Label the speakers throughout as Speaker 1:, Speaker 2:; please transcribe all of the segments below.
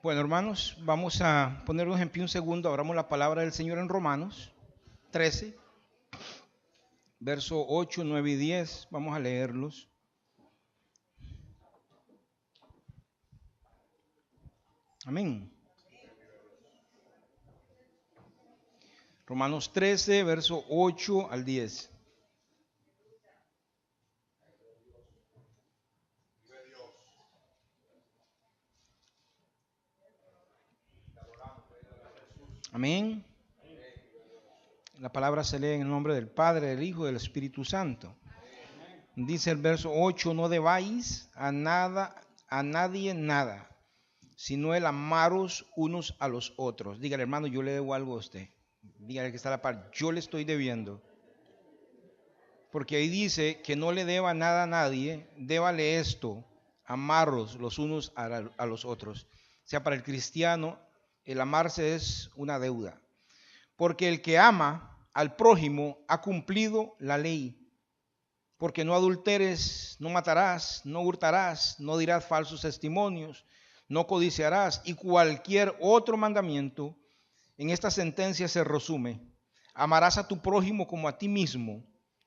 Speaker 1: Bueno, hermanos, vamos a ponernos en pie un segundo. Abramos la palabra del Señor en Romanos 13, verso 8, 9 y 10. Vamos a leerlos. Amén. Romanos 13, verso 8 al 10. Amén. La palabra se lee en el nombre del Padre, del Hijo y del Espíritu Santo. Dice el verso 8, no debáis a nadie nada, sino el amaros unos a los otros. Dígale, hermano, yo le debo algo a usted. Dígale que está a la par, yo le estoy debiendo. Porque ahí dice que no le deba nada a nadie, débale esto, amaros los unos a los otros. O sea, para el cristiano, el amarse es una deuda. Porque el que ama al prójimo ha cumplido la ley. Porque no adulteres, no matarás, no hurtarás, no dirás falsos testimonios, no codiciarás, y cualquier otro mandamiento. En esta sentencia se resume: amarás a tu prójimo como a ti mismo.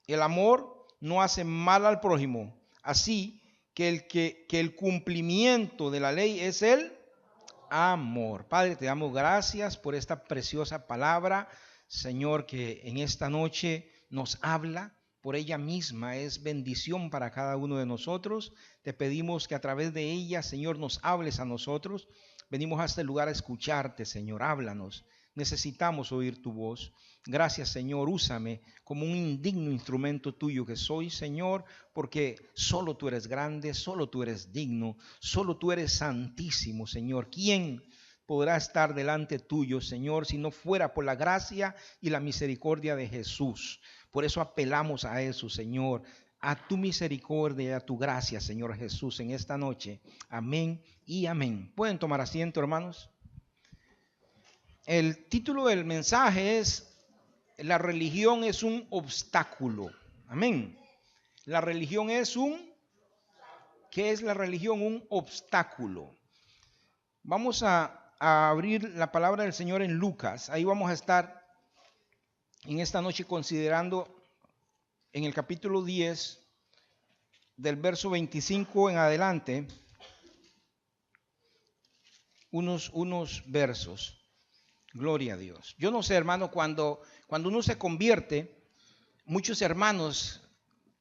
Speaker 1: El amor no hace mal al prójimo. Así que el cumplimiento de la ley es el amor. Padre, te damos gracias por esta preciosa palabra, Señor, que en esta noche nos habla. Por ella misma es bendición para cada uno de nosotros. Te pedimos que a través de ella, Señor, nos hables a nosotros. Venimos a este lugar a escucharte, Señor. Háblanos. Necesitamos oír tu voz. Gracias, Señor. Úsame como un indigno instrumento tuyo que soy, Señor, porque solo tú eres grande, solo tú eres digno, solo tú eres santísimo, Señor. ¿Quién podrá estar delante tuyo, Señor, si no fuera por la gracia y la misericordia de Jesús? Por eso apelamos a eso, Señor, a tu misericordia y a tu gracia, Señor Jesús, en esta noche. Amén y amén. ¿Pueden tomar asiento, hermanos? El título del mensaje es: la religión es un obstáculo. Amén. La religión es ¿qué es la religión? Un obstáculo. Vamos a abrir la palabra del Señor en Lucas. Ahí vamos a estar en esta noche considerando en el capítulo 10, del verso 25 en adelante, unos versos. Gloria a Dios. Yo no sé, hermano, cuando uno se convierte, muchos hermanos,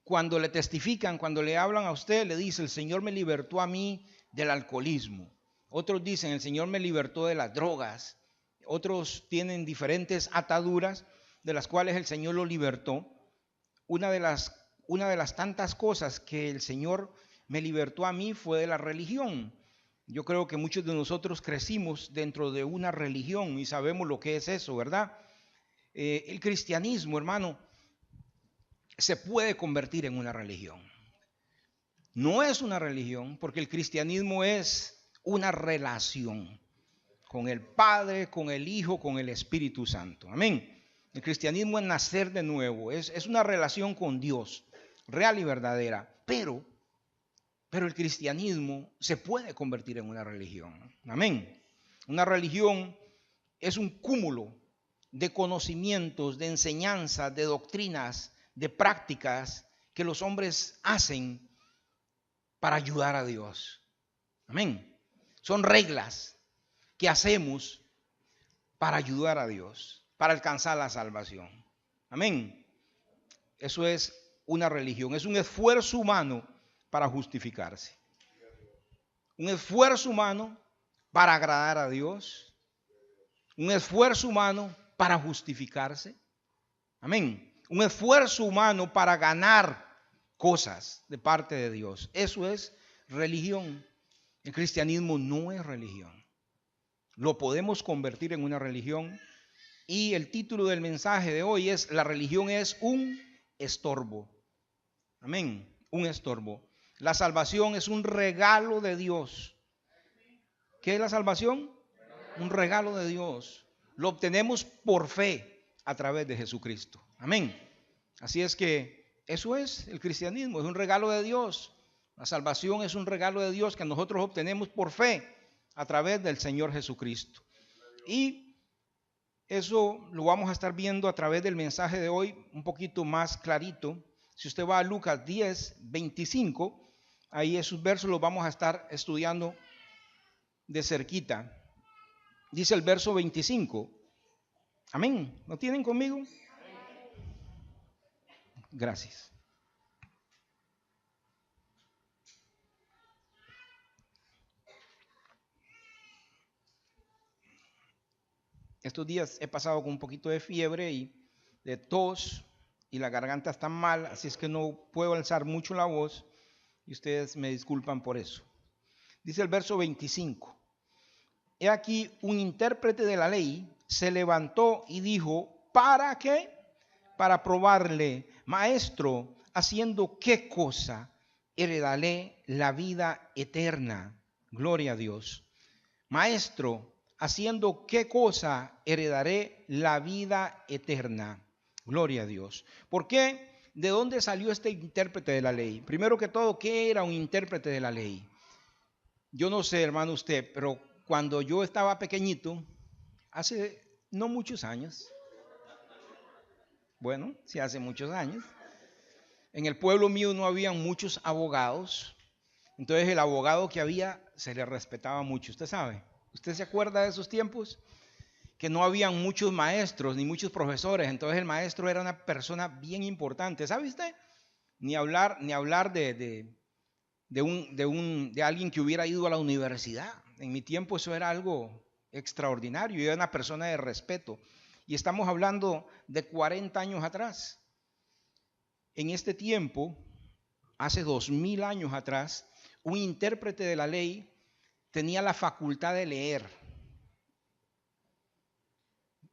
Speaker 1: cuando le testifican, cuando le hablan a usted, le dice: el Señor me libertó a mí del alcoholismo. Otros dicen: el Señor me libertó de las drogas. Otros tienen diferentes ataduras de las cuales el Señor lo libertó. Una de las tantas cosas que el Señor me libertó a mí fue de la religión. Yo creo que muchos de nosotros crecimos dentro de una religión y sabemos lo que es eso, ¿verdad? El cristianismo, hermano, se puede convertir en una religión. No es una religión, porque el cristianismo es una relación con el Padre, con el Hijo, con el Espíritu Santo. Amén. El cristianismo es nacer de nuevo, es una relación con Dios, real y verdadera, pero el cristianismo se puede convertir en una religión. Amén. Una religión es un cúmulo de conocimientos, de enseñanzas, de doctrinas, de prácticas que los hombres hacen para ayudar a Dios. Amén. Son reglas que hacemos para ayudar a Dios, para alcanzar la salvación. Amén. Eso es una religión, es un esfuerzo humano para justificarse. Un esfuerzo humano para agradar a Dios. Un esfuerzo humano para justificarse. Amén. Un esfuerzo humano para ganar cosas de parte de Dios. Eso es religión. El cristianismo no es religión. Lo podemos convertir en una religión. Y el título del mensaje de hoy es: la religión es un estorbo. Amén. Un estorbo. La salvación es un regalo de Dios. ¿Qué es la salvación? Un regalo de Dios. Lo obtenemos por fe a través de Jesucristo. Amén. Así es que eso es el cristianismo, es un regalo de Dios. La salvación es un regalo de Dios que nosotros obtenemos por fe a través del Señor Jesucristo. Y eso lo vamos a estar viendo a través del mensaje de hoy un poquito más clarito. Si usted va a Lucas 10, 25, ahí esos versos los vamos a estar estudiando de cerquita. Dice el verso 25. Amén. ¿Lo tienen conmigo? Gracias. Estos días he pasado con un poquito de fiebre y de tos y la garganta está mal, así es que no puedo alzar mucho la voz y ustedes me disculpan por eso. Dice el verso 25. He aquí un intérprete de la ley se levantó y dijo, ¿para qué? Para probarle, maestro, ¿haciendo qué cosa? Heredaré la vida eterna. Gloria a Dios. Maestro, ¿haciendo qué cosa? Heredaré la vida eterna. Gloria a Dios. ¿Por qué? ¿De dónde salió este intérprete de la ley? Primero que todo, ¿qué era un intérprete de la ley? Yo no sé, hermano, usted, pero cuando yo estaba pequeñito, hace no muchos años, bueno, sí hace muchos años, en el pueblo mío no habían muchos abogados, entonces el abogado que había se le respetaba mucho, usted sabe. ¿Usted se acuerda de esos tiempos? Que no habían muchos maestros ni muchos profesores, entonces el maestro era una persona bien importante, ¿sabe usted? Ni hablar de alguien que hubiera ido a la universidad. En mi tiempo eso era algo extraordinario, era una persona de respeto. Y estamos hablando de 40 años atrás. En este tiempo, hace 2000 años atrás, un intérprete de la ley tenía la facultad de leer.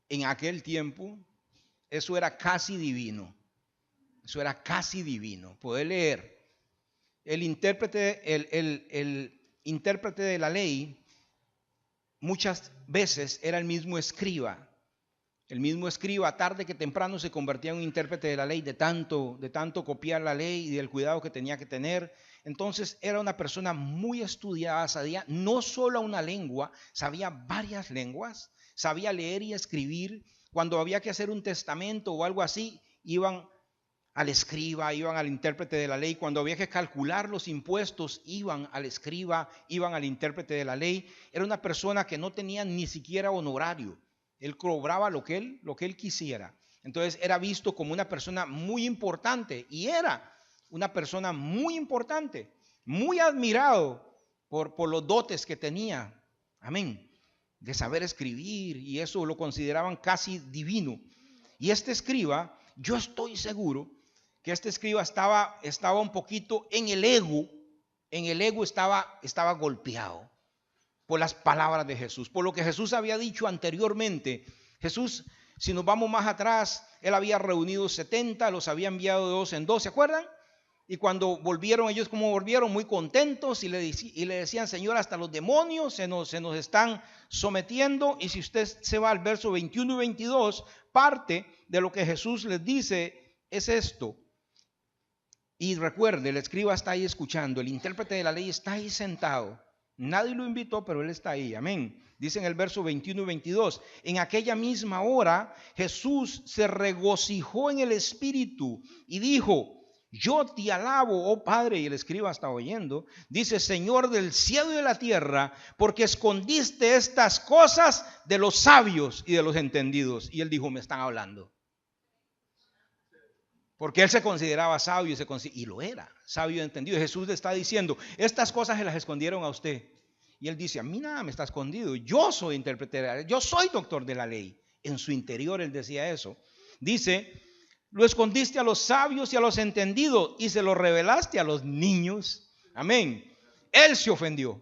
Speaker 1: En aquel tiempo, eso era casi divino. Eso era casi divino, poder leer. El intérprete de la ley muchas veces era el mismo escriba. El mismo escriba, tarde que temprano, se convertía en un intérprete de la ley de tanto copiar la ley y del cuidado que tenía que tener. Entonces era una persona muy estudiada, sabía no solo una lengua, sabía varias lenguas, sabía leer y escribir. Cuando había que hacer un testamento o algo así, iban al escriba, iban al intérprete de la ley. Cuando había que calcular los impuestos, iban al escriba, iban al intérprete de la ley. Era una persona que no tenía ni siquiera honorario. Él cobraba lo que él quisiera. Entonces era visto como una persona muy importante y era una persona muy importante, muy admirado por los dotes que tenía. Amén. De saber escribir, y eso lo consideraban casi divino. Y este escriba, yo estoy seguro que este escriba estaba un poquito en el ego estaba golpeado por las palabras de Jesús, por lo que Jesús había dicho anteriormente. Jesús, si nos vamos más atrás, él había reunido 70, los había enviado de 2 en 2, ¿se acuerdan? Y cuando volvieron, ellos como volvieron muy contentos y le decían, Señor, hasta los demonios se nos están sometiendo. Y si usted se va al verso 21 y 22, parte de lo que Jesús les dice es esto. Y recuerde, el escriba está ahí escuchando, el intérprete de la ley está ahí sentado. Nadie lo invitó, pero él está ahí, amén. Dice en el verso 21 y 22, en aquella misma hora Jesús se regocijó en el Espíritu y dijo, yo te alabo, oh Padre, y el escriba está oyendo, dice, Señor del cielo y de la tierra, porque escondiste estas cosas de los sabios y de los entendidos. Y él dijo, me están hablando. Porque él se consideraba sabio y lo era, sabio y entendido. Jesús le está diciendo, estas cosas se las escondieron a usted. Y él dice, a mí nada me está escondido, yo soy intérprete de la ley, yo soy doctor de la ley. En su interior él decía eso. Dice, lo escondiste a los sabios y a los entendidos y se lo revelaste a los niños. Amén. Él se ofendió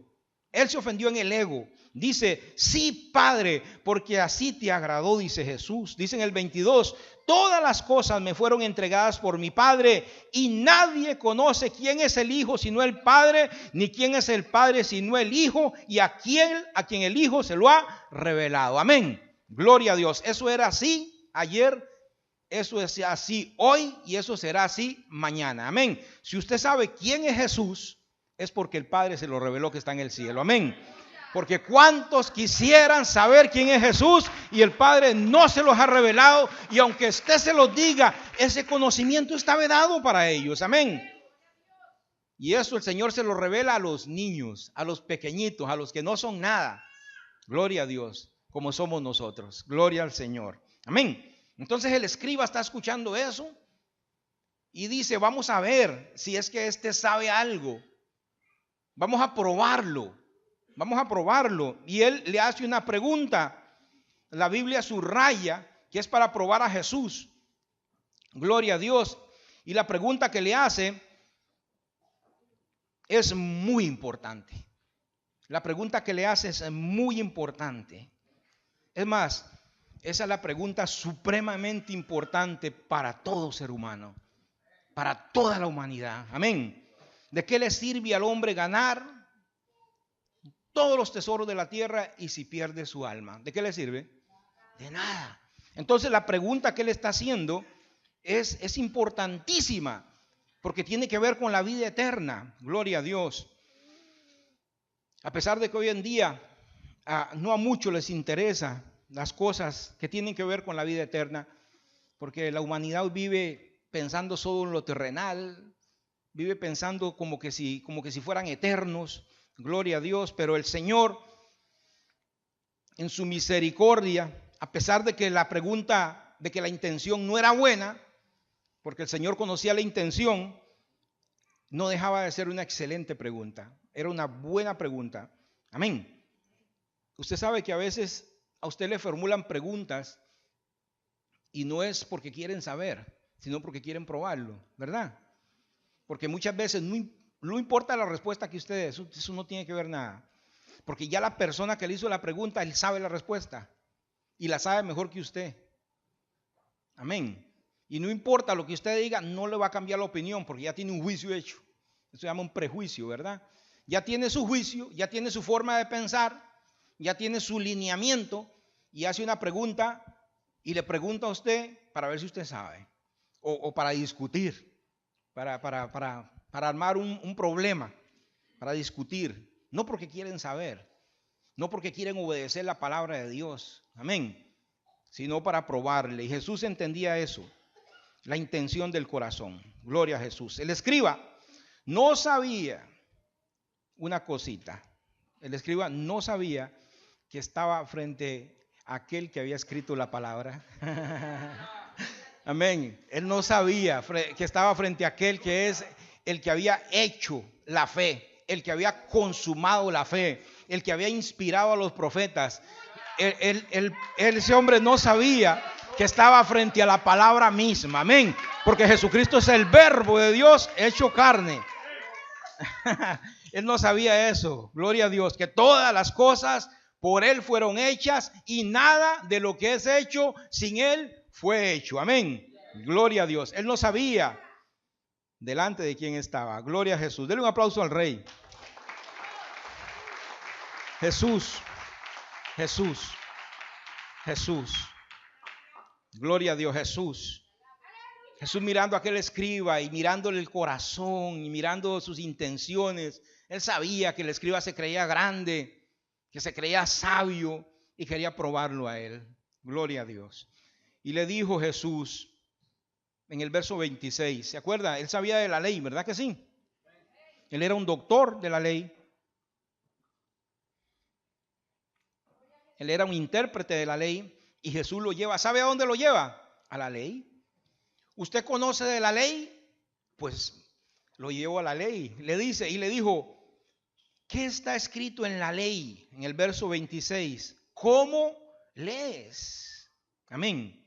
Speaker 1: en el ego. Dice, sí, Padre, porque así te agradó, dice Jesús. Dice en el 22, todas las cosas me fueron entregadas por mi Padre y nadie conoce quién es el Hijo sino el Padre, ni quién es el Padre sino el Hijo y a quien el Hijo se lo ha revelado. Amén. Gloria a Dios. Eso era así ayer, eso es así hoy y eso será así mañana. Amén. Si usted sabe quién es Jesús, es porque el Padre se lo reveló que está en el cielo. Amén. Porque cuántos quisieran saber quién es Jesús y el Padre no se los ha revelado, y aunque usted se los diga, ese conocimiento está vedado para ellos. Amén. Y eso el Señor se lo revela a los niños, a los pequeñitos, a los que no son nada. Gloria a Dios, como somos nosotros. Gloria al Señor. Amén. Entonces el escriba está escuchando eso y dice, vamos a ver si es que este sabe algo. Vamos a probarlo. Vamos a probarlo. Y él le hace una pregunta. La Biblia subraya que es para probar a Jesús. Gloria a Dios. Y la pregunta que le hace es muy importante. La pregunta que le hace es muy importante. Es más, esa es la pregunta supremamente importante para todo ser humano, para toda la humanidad. Amén. ¿De qué le sirve al hombre ganar todos los tesoros de la tierra y si pierde su alma? ¿De qué le sirve? De nada. Entonces la pregunta que él está haciendo es importantísima, porque tiene que ver con la vida eterna. Gloria a Dios. A pesar de que hoy en día no a muchos les interesa las cosas que tienen que ver con la vida eterna, porque la humanidad vive pensando solo en lo terrenal, vive pensando como que si fueran eternos. Gloria a Dios. Pero el Señor, en su misericordia, a pesar de que la pregunta, de que la intención no era buena, porque el Señor conocía la intención, no dejaba de ser una excelente pregunta. Era una buena pregunta. Amén. Usted sabe que a veces a usted le formulan preguntas y no es porque quieren saber, sino porque quieren probarlo, ¿verdad? Porque muchas veces no importa la respuesta que usted dé, eso no tiene que ver nada. Porque ya la persona que le hizo la pregunta, él sabe la respuesta y la sabe mejor que usted. Amén. Y no importa lo que usted diga, no le va a cambiar la opinión porque ya tiene un juicio hecho. Eso se llama un prejuicio, ¿verdad? Ya tiene su juicio, ya tiene su forma de pensar, ya tiene su lineamiento y hace una pregunta y le pregunta a usted para ver si usted sabe o para discutir, para armar un problema, para discutir. No porque quieren saber, no porque quieren obedecer la palabra de Dios, amén, sino para probarle. Y Jesús entendía eso, la intención del corazón. Gloria a Jesús. El escriba no sabía una cosita. El escriba no sabía que estaba frente a aquel que había escrito la palabra. Amén. Él no sabía que estaba frente a aquel que es el que había hecho la fe, el que había consumado la fe, el que había inspirado a los profetas. Ese hombre no sabía que estaba frente a la palabra misma. Amén. Porque Jesucristo es el verbo de Dios hecho carne. Él no sabía eso. Gloria a Dios. Que todas las cosas por Él fueron hechas y nada de lo que es hecho sin Él fue hecho. Amén. Gloria a Dios. Él no sabía delante de quién estaba. Gloria a Jesús. Denle un aplauso al Rey. Jesús. Jesús. Jesús. Gloria a Dios. Jesús. Jesús mirando a aquel escriba y mirándole el corazón y mirando sus intenciones. Él sabía que el escriba se creía grande, que se creía sabio y quería probarlo a él. Gloria a Dios. Y le dijo Jesús en el verso 26, ¿se acuerda? Él sabía de la ley, ¿verdad que sí? Él era un doctor de la ley. Él era un intérprete de la ley y Jesús lo lleva. ¿Sabe a dónde lo lleva? A la ley. ¿Usted conoce de la ley? Pues lo llevó a la ley. Le dice y le dijo, ¿qué está escrito en la ley? En el verso 26. ¿Cómo lees? Amén.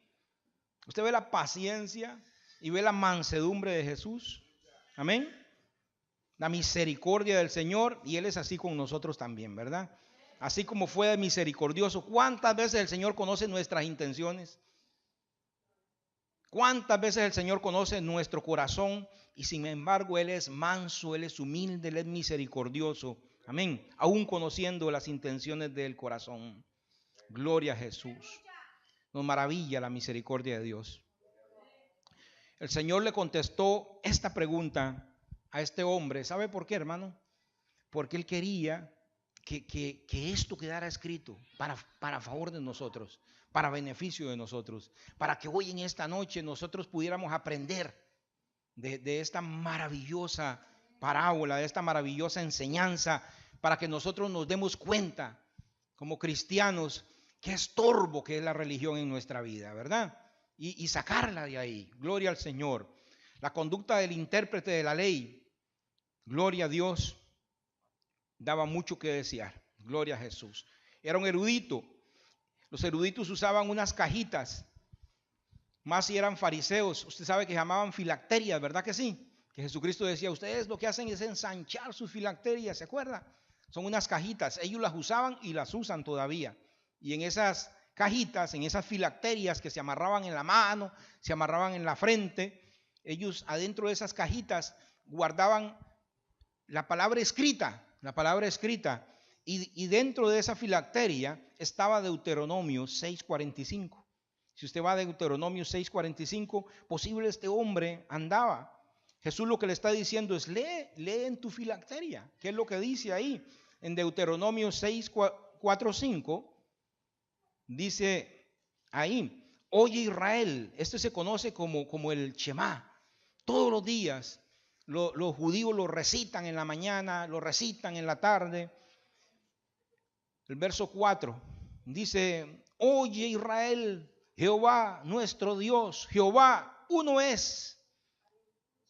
Speaker 1: ¿Usted ve la paciencia y ve la mansedumbre de Jesús? Amén. La misericordia del Señor, y Él es así con nosotros también, ¿verdad? Así como fue misericordioso. ¿Cuántas veces el Señor conoce nuestras intenciones? ¿Cuántas veces el Señor conoce nuestro corazón? Y sin embargo Él es manso, Él es humilde, Él es misericordioso. Amén. Aún conociendo las intenciones del corazón. Gloria a Jesús. Nos maravilla la misericordia de Dios. El Señor le contestó esta pregunta a este hombre. ¿Sabe por qué, hermano? Porque Él quería que esto quedara escrito para favor de nosotros, para beneficio de nosotros, para que hoy en esta noche nosotros pudiéramos aprender de esta maravillosa parábola, de esta maravillosa enseñanza, para que nosotros nos demos cuenta como cristianos qué estorbo que es la religión en nuestra vida, ¿verdad? Y sacarla de ahí. Gloria al Señor. La conducta del intérprete de la ley, gloria a Dios, daba mucho que desear. Gloria a Jesús. Era un erudito. Los eruditos usaban unas cajitas, más si eran fariseos. Usted sabe que llamaban filacterias, ¿verdad que sí? Que Jesucristo decía, ustedes lo que hacen es ensanchar sus filacterias, ¿se acuerda? Son unas cajitas. Ellos las usaban y las usan todavía. Y en esas cajitas, en esas filacterias que se amarraban en la mano, se amarraban en la frente, ellos adentro de esas cajitas guardaban la palabra escrita, y dentro de esa filacteria estaba Deuteronomio 6:45. Si usted va a Deuteronomio 6:45, posible este hombre andaba. Jesús lo que le está diciendo es, lee en tu filacteria. ¿Qué es lo que dice ahí? En Deuteronomio 6:4-5, dice ahí, oye Israel, esto se conoce como el Shema. Todos los días los judíos lo recitan en la mañana, lo recitan en la tarde. El verso 4 dice, oye Israel, Jehová nuestro Dios, Jehová uno es.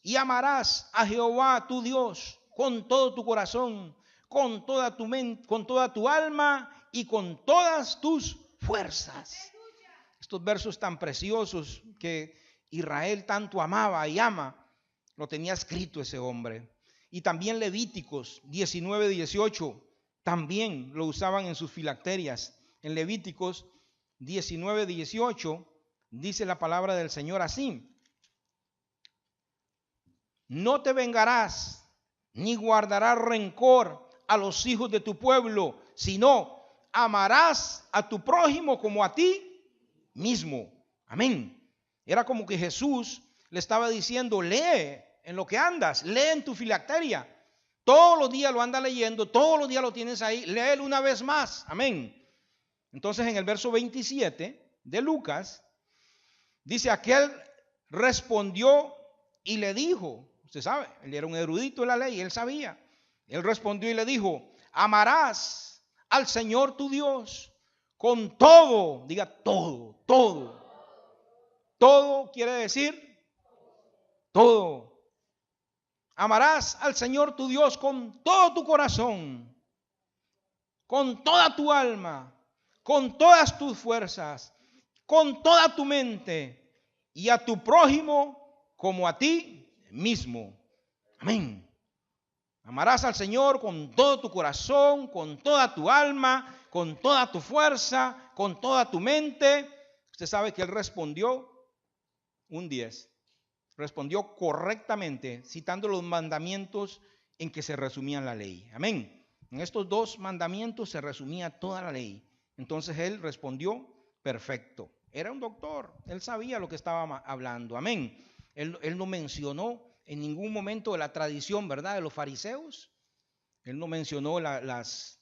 Speaker 1: Y amarás a Jehová tu Dios con todo tu corazón, con toda tu mente, con toda tu alma y con todas tus fuerzas. Estos versos tan preciosos que Israel tanto amaba y ama, lo tenía escrito ese hombre. Y también Levíticos 19:18 también lo usaban en sus filacterias. En Levíticos 19:18 dice la palabra del Señor así: no te vengarás ni guardarás rencor a los hijos de tu pueblo, sino amarás a tu prójimo como a ti mismo. Amén. Era como que Jesús le estaba diciendo, lee en lo que andas, lee en tu filacteria. Todos los días lo anda leyendo, todos los días lo tienes ahí, léelo una vez más. Amén. Entonces en el verso 27 de Lucas, dice, aquel respondió y le dijo, usted sabe, él era un erudito de la ley, él sabía. Él respondió y le dijo, amarás al Señor tu Dios con todo, diga todo, todo. Todo quiere decir todo. Amarás al Señor tu Dios con todo tu corazón, con toda tu alma, con todas tus fuerzas, con toda tu mente, y a tu prójimo como a ti mismo. Amén. Amarás al Señor con todo tu corazón, con toda tu alma, con toda tu fuerza, con toda tu mente. Usted sabe que él respondió un 10. Respondió correctamente, citando los mandamientos en que se resumía la ley. Amén. En estos dos mandamientos se resumía toda la ley. Entonces él respondió perfecto. Era un doctor, él sabía lo que estaba hablando. Amén. Él no mencionó en ningún momento de la tradición, ¿verdad?, de los fariseos. Él no mencionó las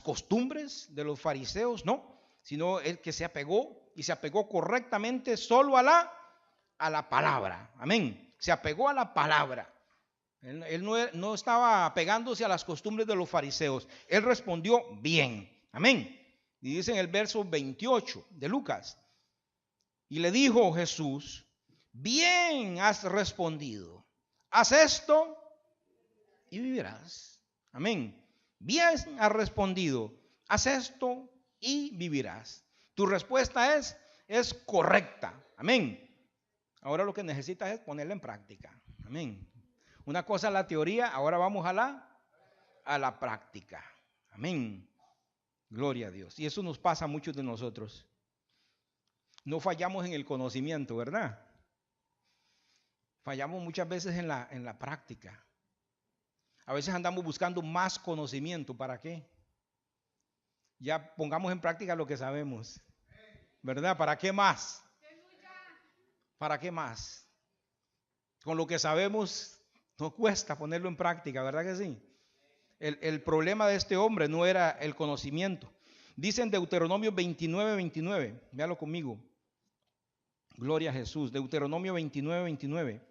Speaker 1: costumbres de los fariseos, no, sino él que se apegó y se apegó correctamente solo a la palabra. Amén. Se apegó a la palabra. Él no estaba apegándose a las costumbres de los fariseos. Él respondió bien. Amén. Y dice en el verso 28 de Lucas, y le dijo Jesús, bien has respondido. Haz esto y vivirás. Amén. Bien has respondido. Haz esto y vivirás. Tu respuesta es correcta. Amén. Ahora lo que necesitas es ponerla en práctica. Amén. Una cosa es la teoría, ahora vamos a la práctica. Amén. Gloria a Dios. Y eso nos pasa a muchos de nosotros. No fallamos en el conocimiento, ¿verdad? Fallamos muchas veces en la práctica. A veces andamos buscando más conocimiento. ¿Para qué? Ya pongamos en práctica lo que sabemos. ¿Verdad? ¿Para qué más? ¿Para qué más? Con lo que sabemos nos cuesta ponerlo en práctica, ¿verdad que sí? El problema de este hombre no era el conocimiento. Dice en Deuteronomio 29, 29. Véalo conmigo. Gloria a Jesús. Deuteronomio 29, 29.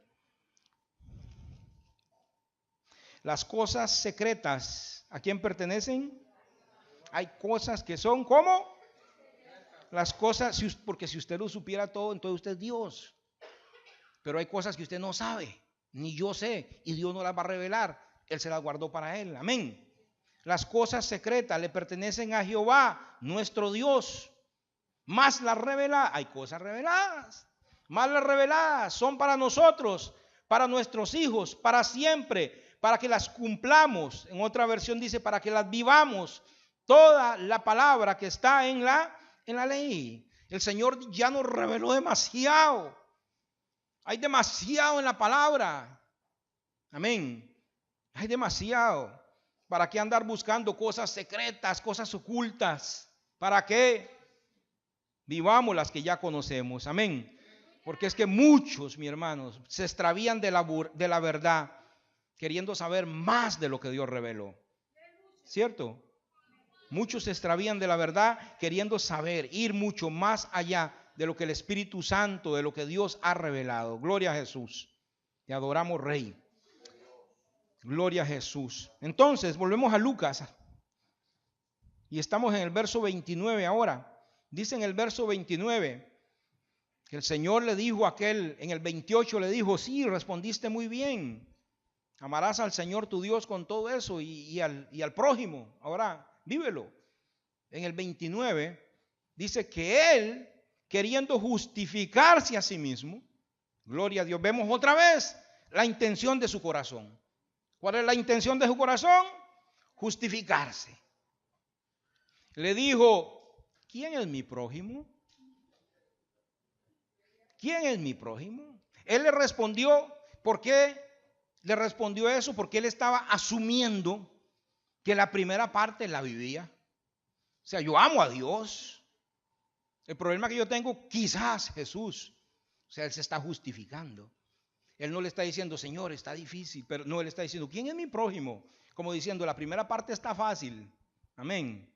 Speaker 1: Las cosas secretas, ¿a quién pertenecen? Hay cosas que son ¿cómo? Las cosas, porque si usted lo supiera todo, entonces usted es Dios. Pero hay cosas que usted no sabe, ni yo sé, y Dios no las va a revelar. Él se las guardó para él. Amén. Las cosas secretas le pertenecen a Jehová, nuestro Dios. Más las reveladas, hay cosas reveladas. Más las reveladas son para nosotros, para nuestros hijos, para siempre, para que las cumplamos. En otra versión dice, para que las vivamos. Toda la palabra que está en la ley. El Señor ya nos reveló demasiado. Hay demasiado en la palabra. Amén. Hay demasiado. ¿Para qué andar buscando cosas secretas, cosas ocultas? ¿Para qué? Vivamos las que ya conocemos. Amén. Porque es que muchos, mis hermanos, se extravían de la verdad, queriendo saber más de lo que Dios reveló. ¿Cierto? Muchos se extravían de la verdad queriendo saber, ir mucho más allá de lo que el Espíritu Santo, de lo que Dios ha revelado. Gloria a Jesús. Te adoramos, Rey. Gloria a Jesús. Entonces, volvemos a Lucas. Y estamos en el verso 29 ahora. Dice en el verso 29 que el Señor le dijo a aquel, en el 28 le dijo, sí, respondiste muy bien. Amarás al Señor tu Dios con todo eso y al prójimo. Ahora, vívelo. En el 29 dice que él, queriendo justificarse a sí mismo, gloria a Dios, vemos otra vez la intención de su corazón. ¿Cuál es la intención de su corazón? Justificarse. Le dijo, ¿quién es mi prójimo? ¿Quién es mi prójimo? Él le respondió, ¿por qué le respondió eso? Porque él estaba asumiendo que la primera parte la vivía. O sea, yo amo a Dios. El problema que yo tengo, quizás Jesús. O sea, él se está justificando. Él no le está diciendo, Señor, está difícil, pero no, él está diciendo, ¿quién es mi prójimo? Como diciendo, la primera parte está fácil. Amén.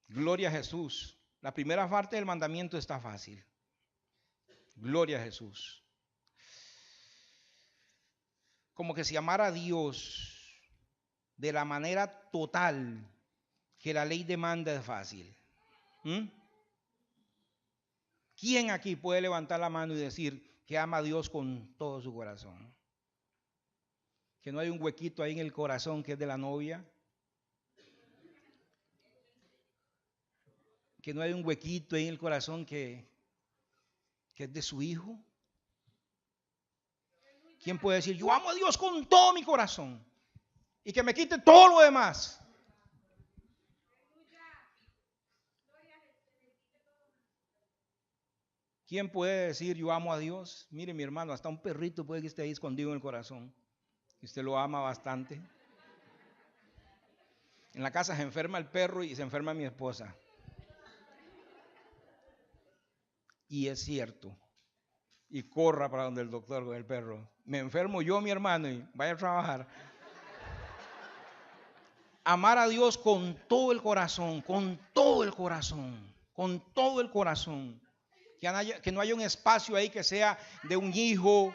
Speaker 1: Gloria a Jesús. La primera parte del mandamiento está fácil. Gloria a Jesús. Como que si amara a Dios de la manera total que la ley demanda es fácil. ¿Quién aquí puede levantar la mano y decir que ama a Dios con todo su corazón? Que no hay un huequito ahí en el corazón que es de la novia. Que no hay un huequito ahí en el corazón que es de su hijo. ¿Quién puede decir, yo amo a Dios con todo mi corazón y que me quite todo lo demás? ¿Quién puede decir, yo amo a Dios? Mire, mi hermano, hasta un perrito puede que esté ahí escondido en el corazón. Y usted lo ama bastante. En la casa se enferma el perro y se enferma mi esposa. Y es cierto. Y corra para donde el doctor con el perro. Me enfermo yo, mi hermano, y vaya a trabajar. Amar a Dios con todo el corazón, con todo el corazón, con todo el corazón. Que no haya un espacio ahí que sea de un hijo,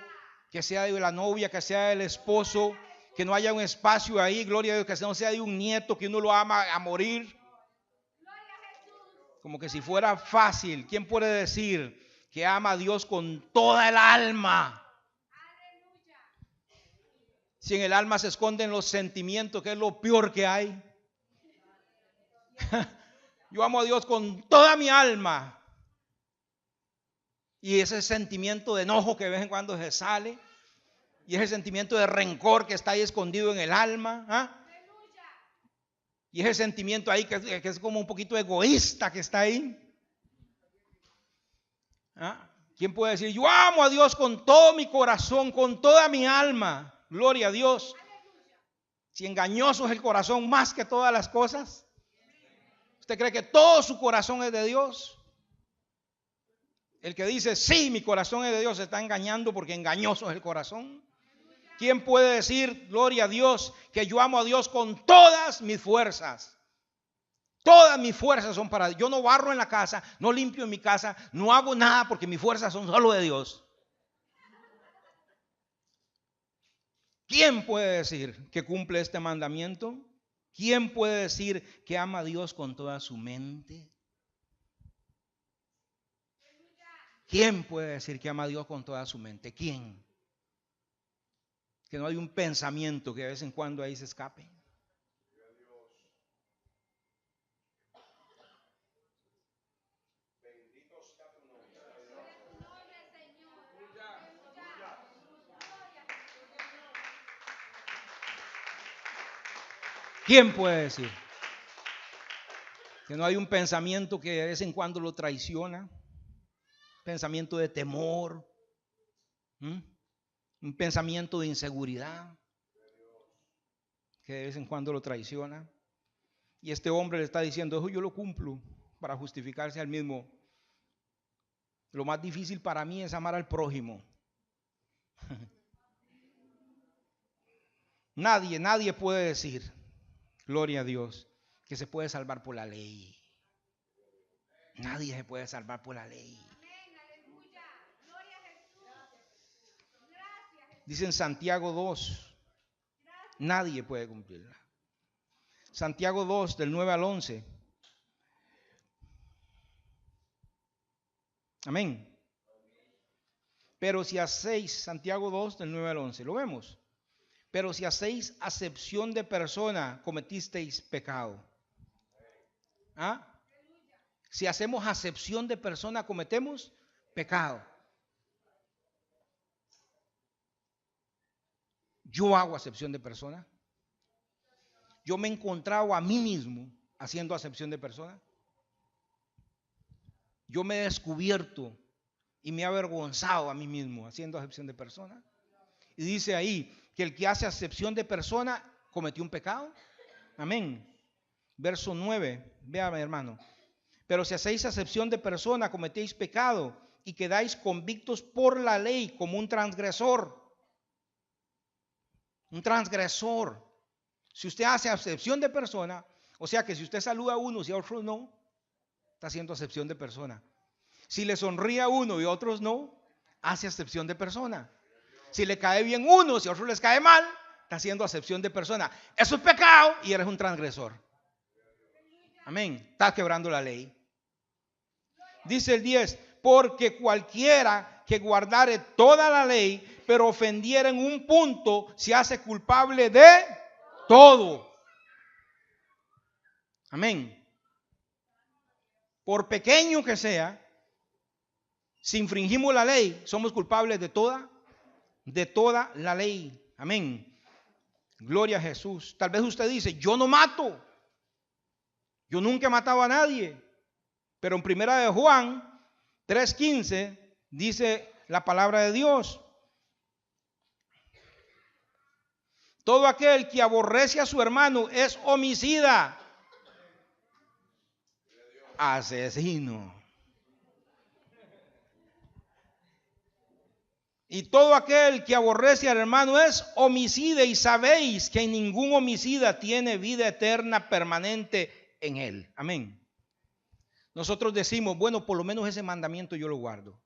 Speaker 1: que sea de la novia, que sea del esposo, que no haya un espacio ahí, gloria a Dios, que no sea de un nieto que uno lo ama a morir. Como que si fuera fácil. ¿Quién puede decir que ama a Dios con toda el alma? Si en el alma se esconden los sentimientos, que es lo peor que hay. Yo amo a Dios con toda mi alma. Y ese sentimiento de enojo que de vez en cuando se sale. Y ese sentimiento de rencor que está ahí escondido en el alma. Y ese sentimiento ahí que es como un poquito egoísta que está ahí. ¿Quién puede decir, yo amo a Dios con todo mi corazón, con toda mi alma? Gloria a Dios. Si engañoso es el corazón más que todas las cosas. ¿Usted cree que todo su corazón es de Dios? El que dice, sí, mi corazón es de Dios, se está engañando porque engañoso es el corazón. ¿Quién puede decir, gloria a Dios, que yo amo a Dios con todas mis fuerzas? Todas mis fuerzas son para Dios. Yo no barro en la casa, no limpio en mi casa, no hago nada porque mis fuerzas son solo de Dios. ¿Quién puede decir que cumple este mandamiento? ¿Quién puede decir que ama a Dios con toda su mente? ¿Quién puede decir que ama a Dios con toda su mente? ¿Quién? Que no hay un pensamiento que de vez en cuando ahí se escape. ¿Quién puede decir que no hay un pensamiento que de vez en cuando lo traiciona? Pensamiento de temor, un pensamiento de inseguridad que de vez en cuando lo traiciona. Y este hombre le está diciendo, eso yo lo cumplo, para justificarse al mismo. Lo más difícil para mí es amar al prójimo. Nadie puede decir, gloria a Dios, que se puede salvar por la ley. Nadie se puede salvar por la ley. Dice en Santiago 2, nadie puede cumplirla. Santiago 2, del 9 al 11. Amén. Pero si hacéis, Santiago 2, del 9 al 11, ¿lo vemos? Pero si hacéis acepción de persona, cometisteis pecado. ¿Ah? Si hacemos acepción de persona, cometemos pecado. Yo hago acepción de persona. Yo me he encontrado a mí mismo haciendo acepción de persona. Yo me he descubierto y me he avergonzado a mí mismo haciendo acepción de persona. Y dice ahí que el que hace acepción de persona cometió un pecado. Amén. Verso 9, véame hermano. Pero si hacéis acepción de persona, cometéis pecado y quedáis convictos por la ley como un transgresor. Un transgresor. Si usted hace acepción de persona, o sea que si usted saluda a uno y a otros no, está haciendo acepción de persona. Si le sonríe a uno y a otros no, hace acepción de persona. Si le cae bien uno y a otros les cae mal, está haciendo acepción de persona. Eso es pecado y eres un transgresor. Amén. Estás quebrando la ley. Dice el 10, porque cualquiera que guardare toda la ley, pero ofendiera en un punto, se hace culpable de todo. Amén. Por pequeño que sea, si infringimos la ley, somos culpables de toda la ley. Amén. Gloria a Jesús. Tal vez usted dice, yo no mato. Yo nunca he matado a nadie. Pero en primera de Juan 3:15 dice la palabra de Dios. Todo aquel que aborrece a su hermano es homicida, asesino. Y todo aquel que aborrece al hermano es homicida, y sabéis que ningún homicida tiene vida eterna permanente en él. Amén. Nosotros decimos, bueno, por lo menos ese mandamiento yo lo guardo.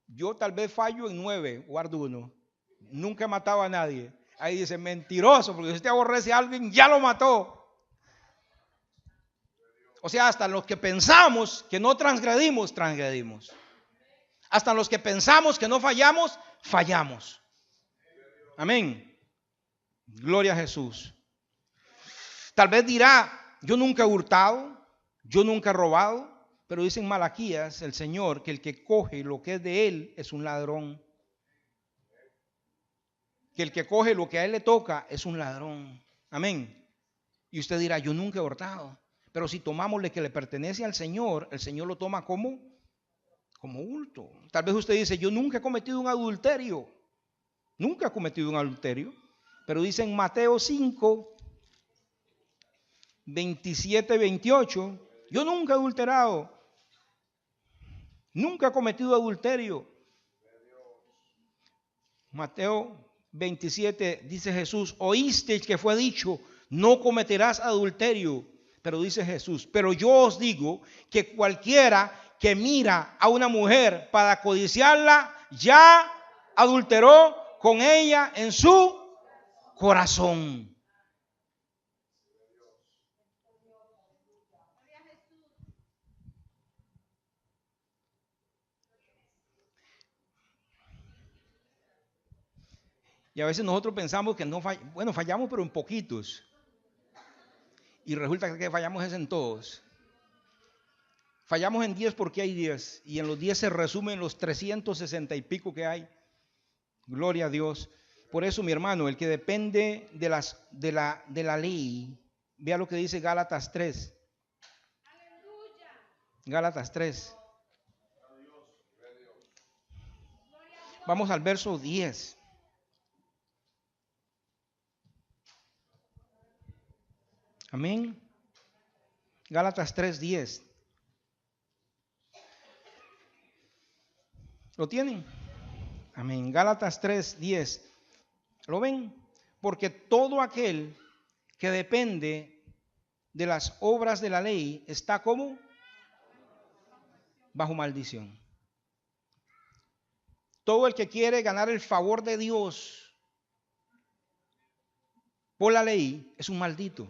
Speaker 1: Yo tal vez fallo en 9, guardo 1. Nunca he matado a nadie. Ahí dice, mentiroso, porque si usted aborrece a alguien, ya lo mató. O sea, hasta los que pensamos que no transgredimos, transgredimos. Hasta los que pensamos que no fallamos, fallamos. Amén. Gloria a Jesús. Tal vez dirá, yo nunca he hurtado, yo nunca he robado, pero dice en Malaquías el Señor que el que coge lo que es de él es un ladrón. Que el que coge lo que a él le toca es un ladrón. Amén. Y usted dirá, yo nunca he hurtado. Pero si tomamos lo que le pertenece al Señor, el Señor lo toma como hurto. Tal vez usted dice, yo nunca he cometido un adulterio. Nunca he cometido un adulterio. Pero dice en Mateo 5, 27, 28, yo nunca he adulterado. Nunca he cometido adulterio. Mateo 27 dice Jesús, oísteis que fue dicho, no cometerás adulterio. Pero dice Jesús, pero yo os digo que cualquiera que mira a una mujer para codiciarla, ya adulteró con ella en su corazón. Y a veces nosotros pensamos que no fallamos, bueno, fallamos pero en poquitos. Y resulta que fallamos es en todos. Fallamos en 10 porque hay 10. Y en los 10 se resumen los 360 y pico que hay. Gloria a Dios. Por eso, mi hermano, el que depende de la ley, vea lo que dice Gálatas 3. Gálatas 3. Vamos al verso 10. Amén. Gálatas 3:10. ¿Lo tienen? Amén. Gálatas 3:10. ¿Lo ven? Porque todo aquel que depende de las obras de la ley está como bajo maldición. Todo el que quiere ganar el favor de Dios por la ley es un maldito.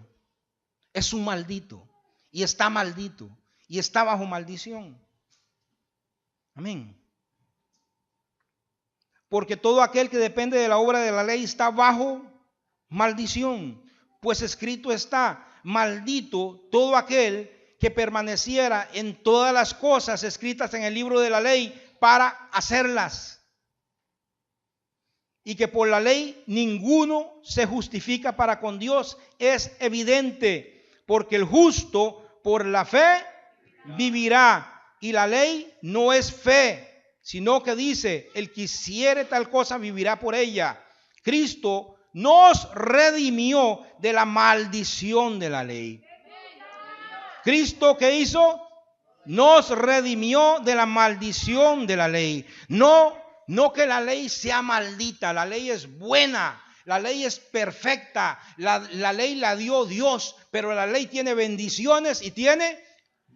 Speaker 1: Es un maldito. Y está maldito. Y está bajo maldición. Amén. Porque todo aquel que depende de la obra de la ley está bajo maldición. Pues escrito está, maldito todo aquel que permaneciera en todas las cosas escritas en el libro de la ley para hacerlas. Y que por la ley ninguno se justifica para con Dios es evidente. Porque el justo por la fe vivirá. Y la ley no es fe, sino que dice, el que hiciere tal cosa vivirá por ella. Cristo nos redimió de la maldición de la ley. Cristo, ¿qué hizo? Nos redimió de la maldición de la ley. No que la ley sea maldita, la ley es buena. La ley es perfecta, la ley la dio Dios, pero la ley tiene bendiciones y tiene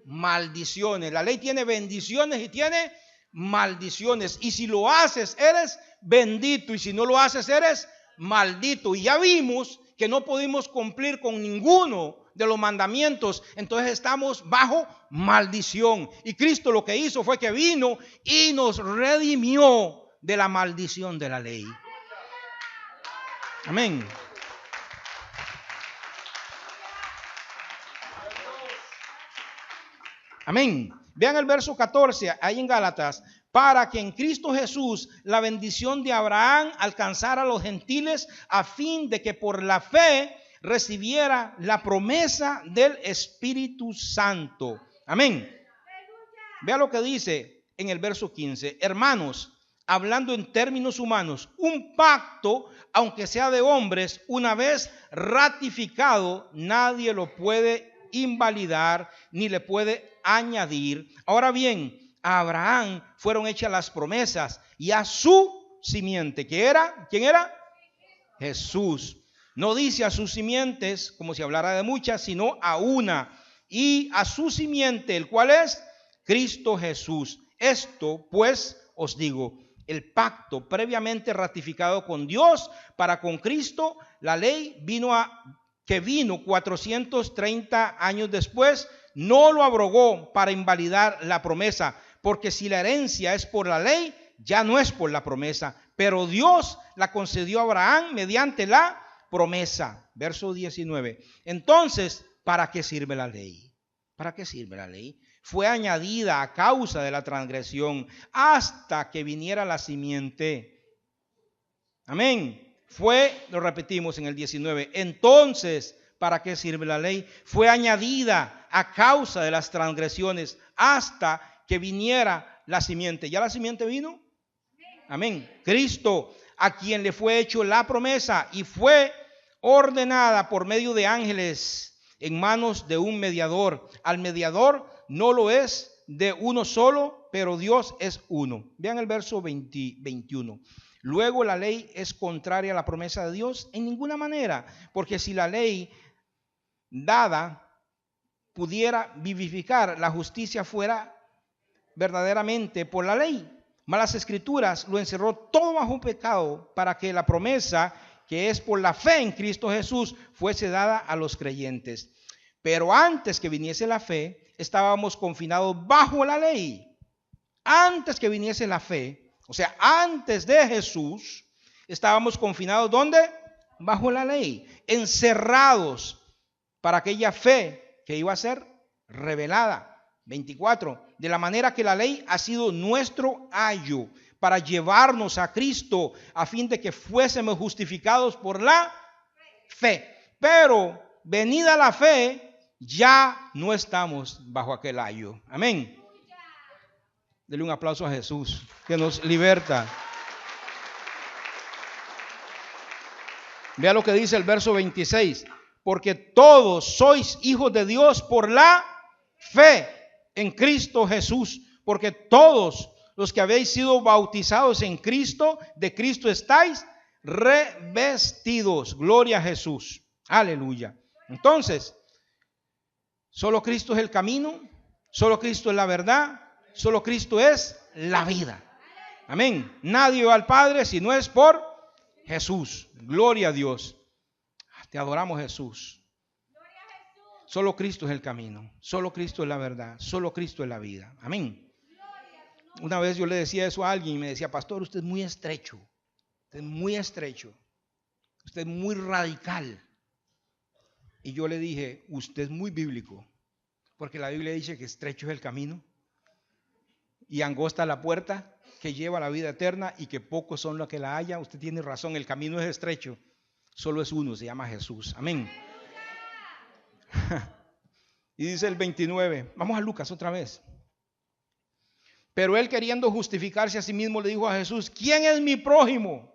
Speaker 1: maldiciones. La ley tiene bendiciones y tiene maldiciones. Y si lo haces, eres bendito, y si no lo haces, eres maldito. Y ya vimos que no pudimos cumplir con ninguno de los mandamientos, entonces estamos bajo maldición. Y Cristo lo que hizo fue que vino y nos redimió de la maldición de la ley. Amén. Amén. Vean el verso 14 ahí en Gálatas. Para que en Cristo Jesús la bendición de Abraham alcanzara a los gentiles, a fin de que por la fe recibiera la promesa del Espíritu Santo. Amén. Vea lo que dice en el verso 15. Hermanos, hablando en términos humanos, un pacto, aunque sea de hombres, una vez ratificado, nadie lo puede invalidar ni le puede añadir. Ahora bien, a Abraham fueron hechas las promesas y a su simiente, ¿que era? ¿Quién era? Jesús. No dice a sus simientes como si hablara de muchas, sino a una. Y a su simiente, el cual es Cristo Jesús. Esto pues os digo, el pacto previamente ratificado con Dios para con Cristo, la ley que vino 430 años después, no lo abrogó para invalidar la promesa, porque si la herencia es por la ley, ya no es por la promesa, pero Dios la concedió a Abraham mediante la promesa. Verso 19. Entonces, ¿para qué sirve la ley? ¿Para qué sirve la ley? Fue añadida a causa de la transgresión hasta que viniera la simiente. Amén. Lo repetimos en el 19. Entonces, ¿para qué sirve la ley? Fue añadida a causa de las transgresiones hasta que viniera la simiente. ¿Ya la simiente vino? Amén. Cristo, a quien le fue hecho la promesa y fue ordenada por medio de ángeles en manos de un mediador. Al mediador no lo es de uno solo, pero Dios es uno. Vean el verso 21. Luego la ley es contraria a la promesa de Dios en ninguna manera, porque si la ley dada pudiera vivificar, la justicia fuera verdaderamente por la ley. Mas las Escrituras lo encerró todo bajo pecado para que la promesa que es por la fe en Cristo Jesús fuese dada a los creyentes. Pero antes que viniese la fe, estábamos confinados bajo la ley. Antes que viniese la fe, o sea, antes de Jesús, estábamos confinados, ¿dónde? Bajo la ley, encerrados para aquella fe que iba a ser revelada. 24. De la manera que la ley ha sido nuestro ayo para llevarnos a Cristo a fin de que fuésemos justificados por la fe. Pero venida la fe, ya no estamos bajo aquel ayo. Amén. Dele un aplauso a Jesús que nos liberta. Vea lo que dice el verso 26. Porque todos sois hijos de Dios por la fe en Cristo Jesús. Porque todos los que habéis sido bautizados en Cristo, de Cristo estáis revestidos. Gloria a Jesús. Aleluya. Entonces, solo Cristo es el camino, solo Cristo es la verdad, solo Cristo es la vida. Amén. Nadie va al Padre si no es por Jesús. Gloria a Dios. Te adoramos, Jesús. Solo Cristo es el camino, solo Cristo es la verdad, solo Cristo es la vida. Amén. Una vez yo le decía eso a alguien y me decía, pastor, usted es muy estrecho, usted es muy estrecho, usted es muy radical. Y yo le dije, usted es muy bíblico, porque la Biblia dice que estrecho es el camino y angosta la puerta que lleva a la vida eterna y que pocos son los que la hallan. Usted tiene razón, el camino es estrecho, solo es uno, se llama Jesús. Amén. Y dice el 29, vamos a Lucas otra vez. Pero él, queriendo justificarse a sí mismo, le dijo a Jesús, ¿quién es mi prójimo?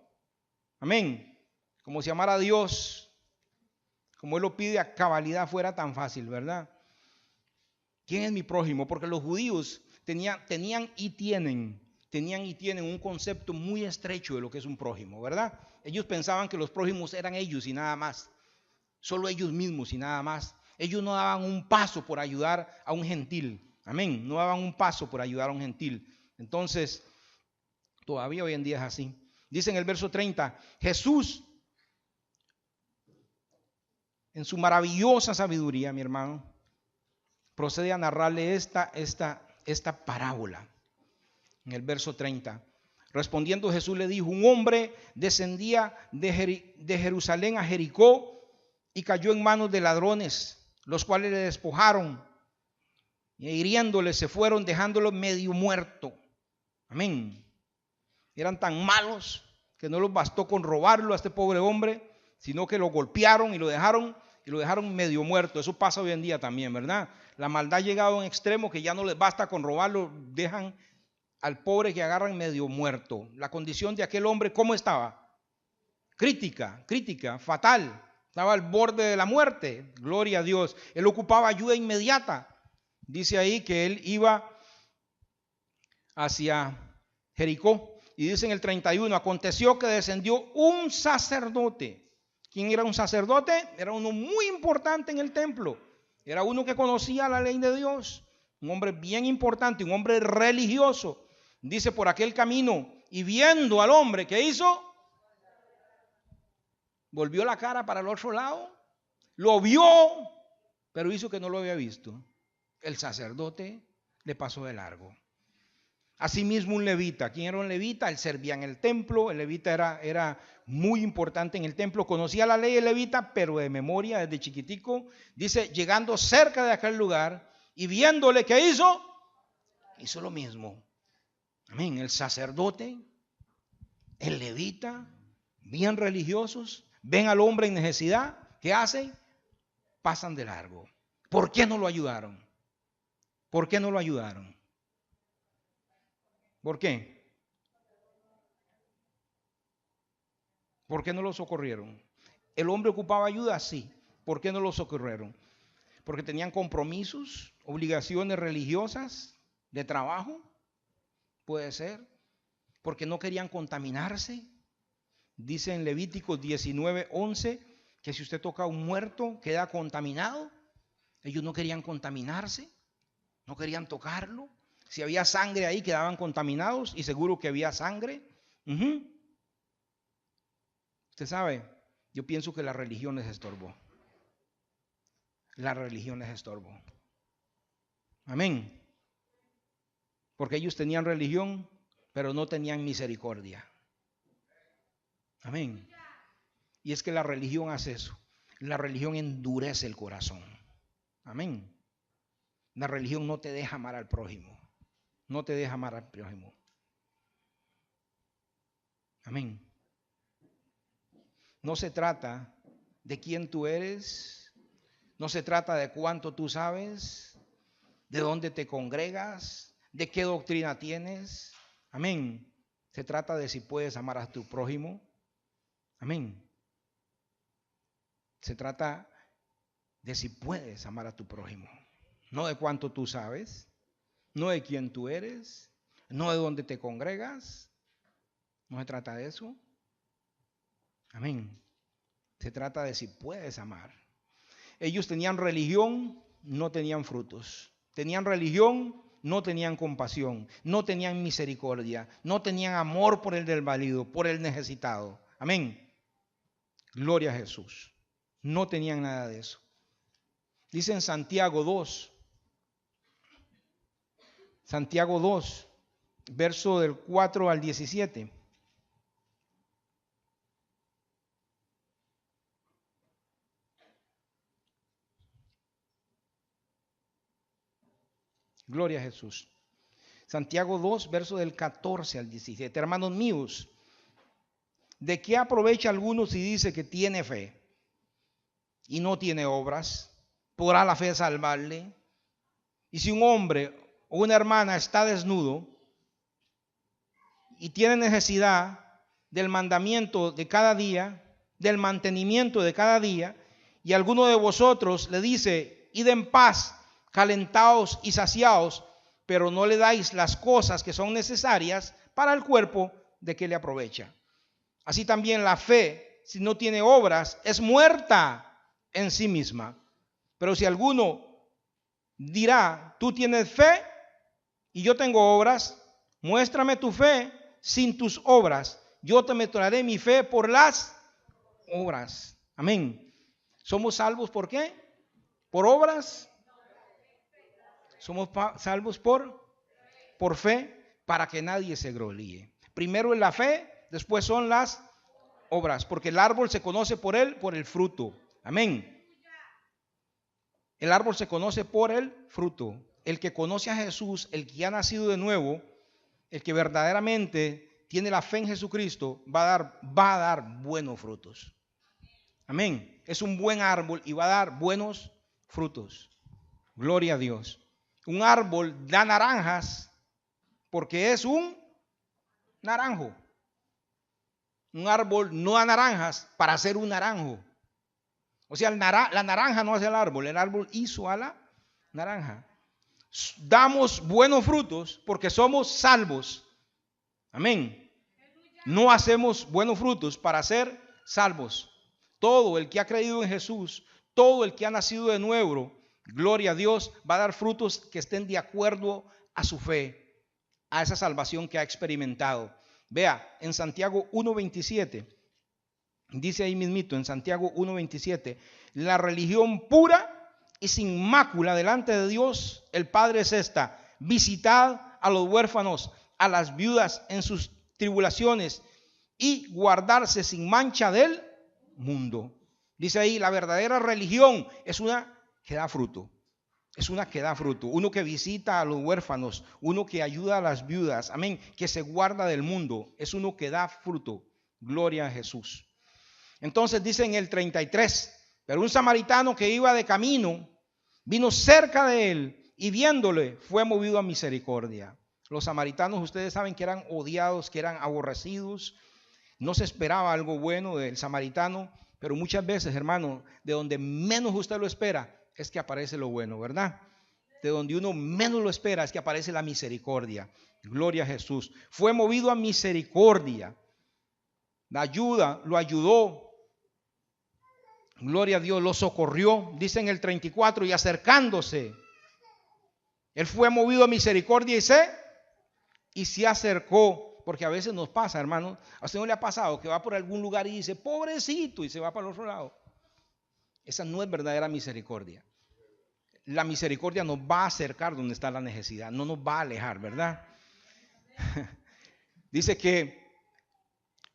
Speaker 1: Amén. Como si amar a Dios, como él lo pide a cabalidad, fuera tan fácil, ¿verdad? ¿Quién es mi prójimo? Porque los judíos tenían y tienen un concepto muy estrecho de lo que es un prójimo, ¿verdad? Ellos pensaban que los prójimos eran ellos y nada más, solo ellos mismos y nada más. Ellos no daban un paso por ayudar a un gentil. Amén. No daban un paso por ayudar a un gentil. Entonces, todavía hoy en día es así. Dice en el verso 30, Jesús, en su maravillosa sabiduría, mi hermano, procede a narrarle esta parábola. En el verso 30. Respondiendo Jesús le dijo, un hombre descendía de Jerusalén a Jericó y cayó en manos de ladrones, los cuales le despojaron y hiriéndole se fueron, dejándolo medio muerto. Amén. Eran tan malos que no les bastó con robarlo a este pobre hombre, sino que lo golpearon y lo dejaron medio muerto. Eso pasa hoy en día también, ¿verdad? La maldad ha llegado a un extremo que ya no les basta con robarlo, dejan al pobre que agarran medio muerto. La condición de aquel hombre, ¿cómo estaba? Crítica, fatal. Estaba al borde de la muerte. Gloria a Dios. Él ocupaba ayuda inmediata. Dice ahí que él iba hacia Jericó. Y dice en el 31, aconteció que descendió un sacerdote. ¿Quién era un sacerdote? Era uno muy importante en el templo. Era uno que conocía la ley de Dios. Un hombre bien importante, un hombre religioso. Dice por aquel camino y viendo al hombre, ¿qué hizo? Volvió la cara para el otro lado, lo vio, pero hizo que no lo había visto. El sacerdote le pasó de largo. Asimismo un levita. ¿Quién era un levita? Él servía en el templo. El levita era muy importante en el templo. Conocía la ley del levita, pero de memoria desde chiquitico. Dice, llegando cerca de aquel lugar y viéndole, ¿qué hizo? Hizo lo mismo. Amén. El sacerdote, el levita, bien religiosos, ven al hombre en necesidad, ¿qué hacen? Pasan de largo. ¿Por qué no lo ayudaron? ¿Por qué no lo ayudaron? ¿Por qué? ¿Por qué no lo socorrieron? ¿El hombre ocupaba ayuda? Sí. ¿Por qué no lo socorrieron? Porque tenían compromisos, obligaciones religiosas, de trabajo, puede ser. Porque no querían contaminarse. Dice en Levíticos 19:11 que si usted toca a un muerto queda contaminado. Ellos no querían contaminarse, no querían tocarlo. Si había sangre ahí quedaban contaminados, y seguro que había sangre. Usted sabe, yo pienso que la religión les estorbó. La religión les estorbó. Amén. Porque ellos tenían religión, pero no tenían misericordia. Amén. Y es que la religión hace eso. La religión endurece el corazón. Amén. La religión no te deja amar al prójimo. No te deja amar al prójimo. Amén. No se trata de quién tú eres. No se trata de cuánto tú sabes, de dónde te congregas, de qué doctrina tienes. Amén. Se trata de si puedes amar a tu prójimo. Amén. Se trata de si puedes amar a tu prójimo. No de cuánto tú sabes, no de quién tú eres, no de dónde te congregas. No se trata de eso. Amén. Se trata de si puedes amar. Ellos tenían religión, no tenían frutos. Tenían religión, no tenían compasión, no tenían misericordia, no tenían amor por el desvalido, por el necesitado. Amén. Gloria a Jesús. No tenían nada de eso. Dice en Santiago 2, verso del 4 al 17. Gloria a Jesús. Santiago 2, verso del 14 al 17. Hermanos míos, ¿de qué aprovecha alguno si dice que tiene fe y no tiene obras? ¿Podrá la fe salvarle? Y si un hombre o una hermana está desnudo y tiene necesidad del mandamiento de cada día, del mantenimiento de cada día, y alguno de vosotros le dice, id en paz, calentaos y saciaos, pero no le dais las cosas que son necesarias para el cuerpo, ¿de qué le aprovecha? Así también la fe, si no tiene obras, es muerta en sí misma. Pero si alguno dirá, tú tienes fe y yo tengo obras, muéstrame tu fe sin tus obras. Yo te mostraré mi fe por las obras. Amén. ¿Somos salvos por qué? ¿Por obras? Somos salvos por fe, para que nadie se gloríe. Primero es la fe, después son las obras, porque el árbol se conoce por el fruto. Amén. El árbol se conoce por el fruto. El que conoce a Jesús, el que ha nacido de nuevo, el que verdaderamente tiene la fe en Jesucristo, va a dar buenos frutos. Amén. Es un buen árbol y va a dar buenos frutos. Gloria a Dios. Un árbol da naranjas porque es un naranjo. Un árbol no da naranjas para ser un naranjo. O sea, la naranja no hace el árbol hizo a la naranja. Damos buenos frutos porque somos salvos. Amén. No hacemos buenos frutos para ser salvos. Todo el que ha creído en Jesús, todo el que ha nacido de nuevo, gloria a Dios, va a dar frutos que estén de acuerdo a su fe, a esa salvación que ha experimentado. Vea, en Santiago 1:27, dice ahí mismito, en Santiago 1:27, la religión pura y sin mácula delante de Dios, el Padre, es esta: visitad a los huérfanos, a las viudas en sus tribulaciones, y guardarse sin mancha del mundo. Dice ahí, la verdadera religión es una que da fruto. Es una que da fruto. Uno que visita a los huérfanos, uno que ayuda a las viudas, amén, que se guarda del mundo. Es uno que da fruto. Gloria a Jesús. Entonces dice en el 33, pero un samaritano que iba de camino vino cerca de él y viéndole fue movido a misericordia. Los samaritanos, ustedes saben que eran odiados, que eran aborrecidos. No se esperaba algo bueno del samaritano, pero muchas veces, hermano, de donde menos usted lo espera es que aparece lo bueno, ¿verdad? De donde uno menos lo espera es que aparece la misericordia. Gloria a Jesús. Fue movido a misericordia la ayuda, lo ayudó. Gloria a Dios, lo socorrió. Dice en el 34, y acercándose, él fue movido a misericordia y se acercó. Porque a veces nos pasa, hermano, a usted no le ha pasado que va por algún lugar y dice, pobrecito, y se va para el otro lado. Esa no es verdadera misericordia. La misericordia nos va a acercar donde está la necesidad, no nos va a alejar, ¿verdad? Dice que,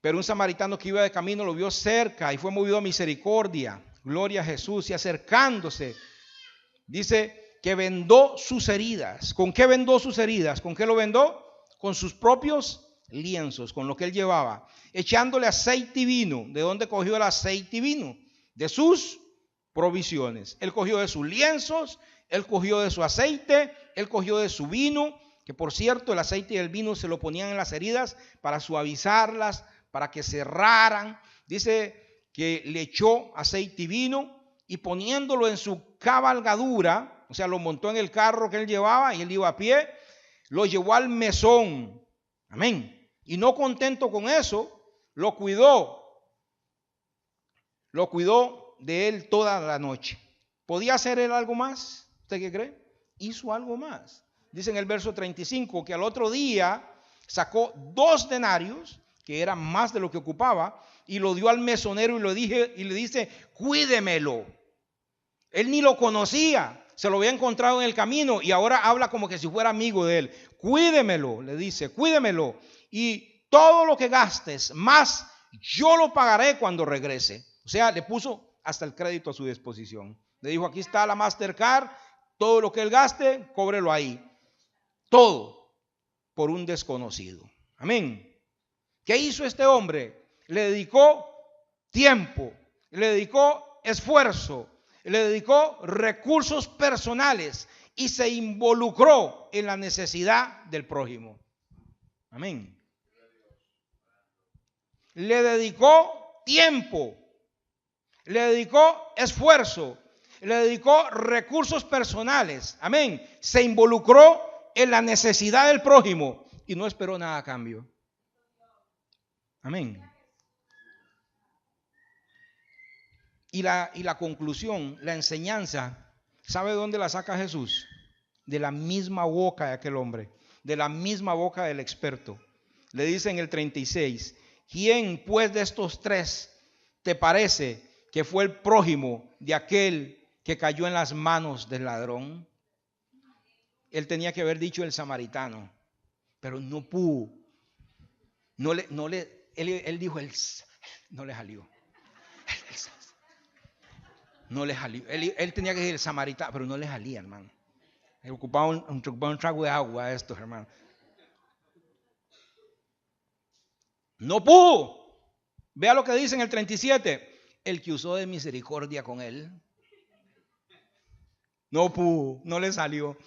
Speaker 1: pero un samaritano que iba de camino lo vio cerca y fue movido a misericordia. Gloria a Jesús. Y acercándose, dice que vendó sus heridas. ¿Con qué vendó sus heridas? ¿Con qué lo vendó? Con sus propios lienzos, con lo que él llevaba. Echándole aceite y vino. ¿De dónde cogió el aceite y vino? De sus provisiones. Él cogió de sus lienzos, él cogió de su aceite, él cogió de su vino, que por cierto el aceite y el vino se lo ponían en las heridas para suavizarlas, para que cerraran. Dice que le echó aceite y vino y poniéndolo en su cabalgadura, o sea, lo montó en el carro que él llevaba y él iba a pie, lo llevó al mesón. Amén. Y no contento con eso, lo cuidó de él toda la noche. ¿Podía hacer él algo más? ¿Usted qué cree? Hizo algo más. Dice en el verso 35 que al otro día sacó 2 denarios, que era más de lo que ocupaba, y lo dio al mesonero y le dice, cuídemelo. Él ni lo conocía, se lo había encontrado en el camino y ahora habla como que si fuera amigo de él. Cuídemelo, le dice, cuídemelo. Y todo lo que gastes, más yo lo pagaré cuando regrese. O sea, le puso hasta el crédito a su disposición. Le dijo, aquí está la Mastercard, todo lo que él gaste, cóbrelo ahí. Todo por un desconocido. Amén. ¿Qué hizo este hombre? Le dedicó tiempo, le dedicó esfuerzo, le dedicó recursos personales y se involucró en la necesidad del prójimo. Amén. Le dedicó tiempo, le dedicó esfuerzo, le dedicó recursos personales. Amén. Se involucró en la necesidad del prójimo y no esperó nada a cambio. Amén. Y la conclusión, la enseñanza, ¿sabe de dónde la saca Jesús? De la misma boca de aquel hombre, de la misma boca del experto. Le dice en el 36, ¿quién pues de estos 3 te parece que fue el prójimo de aquel que cayó en las manos del ladrón? Él tenía que haber dicho el samaritano, pero no pudo. Él dijo, no le salió. No le salió. Él tenía que decir el samaritano, pero no le salía, hermano. Él ocupaba un trago de agua a estos, hermano. No pudo. Vea lo que dice en el 37. El que usó de misericordia con él. No pudo, no le salió.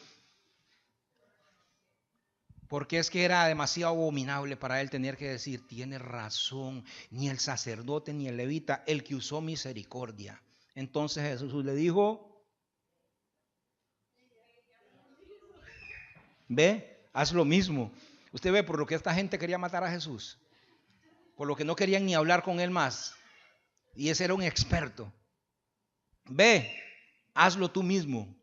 Speaker 1: Porque es que era demasiado abominable para él tener que decir, tiene razón, ni el sacerdote ni el levita, el que usó misericordia. Entonces Jesús le dijo, ve, haz lo mismo. Usted ve por lo que esta gente quería matar a Jesús, por lo que no querían ni hablar con él más. Y ese era un experto. Ve, hazlo tú mismo.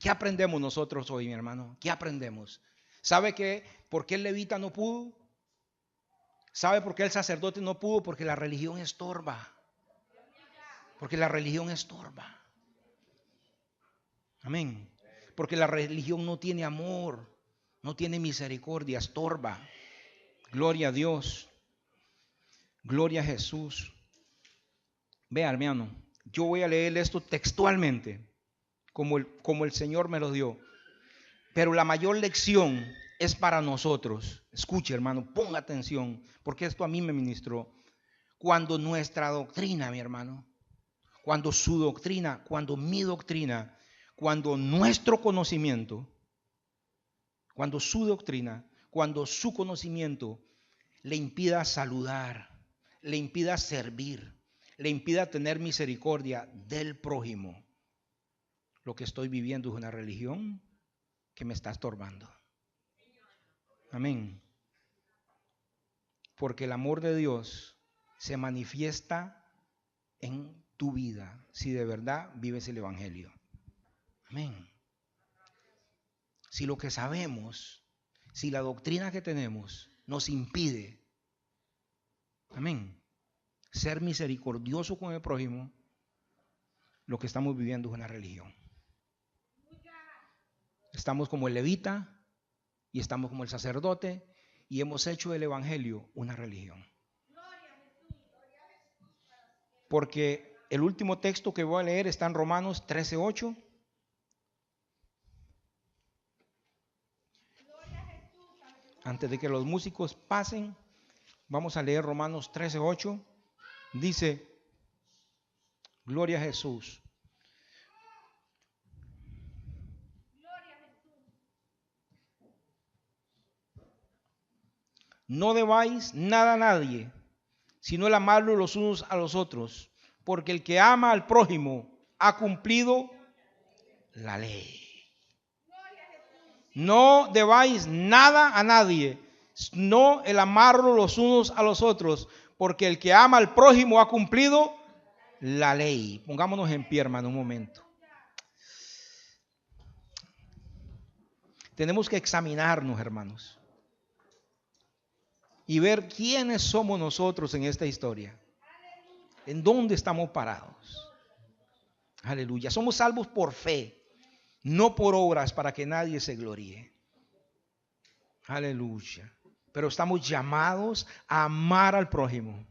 Speaker 1: ¿Qué aprendemos nosotros hoy, mi hermano? ¿Qué aprendemos? ¿Sabe por qué el levita no pudo? ¿Sabe por qué el sacerdote no pudo? Porque la religión estorba. Porque la religión estorba. Amén. Porque la religión no tiene amor, no tiene misericordia, estorba. Gloria a Dios. Gloria a Jesús. Vea, hermano, yo voy a leer esto textualmente, como el Señor me lo dio. Pero la mayor lección es para nosotros. Escuche, hermano, ponga atención, porque esto a mí me ministró. Cuando nuestra doctrina, mi hermano, cuando su doctrina, cuando mi doctrina, cuando nuestro conocimiento, cuando su doctrina, cuando su conocimiento le impida saludar, le impida servir, le impida tener misericordia del prójimo, lo que estoy viviendo es una religión que me está estorbando. Amén. Porque el amor de Dios se manifiesta en tu vida si de verdad vives el Evangelio. Amén. Si lo que sabemos, si la doctrina que tenemos nos impide, amén, ser misericordioso con el prójimo, lo que estamos viviendo es una religión. Estamos como el levita y estamos como el sacerdote y hemos hecho del Evangelio una religión. Porque el último texto que voy a leer está en Romanos 13:8. Antes de que los músicos pasen, vamos a leer Romanos 13:8. Dice, gloria a Jesús. No debáis nada a nadie, sino el amarlo los unos a los otros, porque el que ama al prójimo ha cumplido la ley. No debáis nada a nadie, no el amarlo los unos a los otros, porque el que ama al prójimo ha cumplido la ley. Pongámonos en pie, hermano, un momento. Tenemos que examinarnos, hermanos, y ver quiénes somos nosotros en esta historia. ¿En dónde estamos parados? Aleluya. Somos salvos por fe, no por obras para que nadie se gloríe. Aleluya. Pero estamos llamados a amar al prójimo.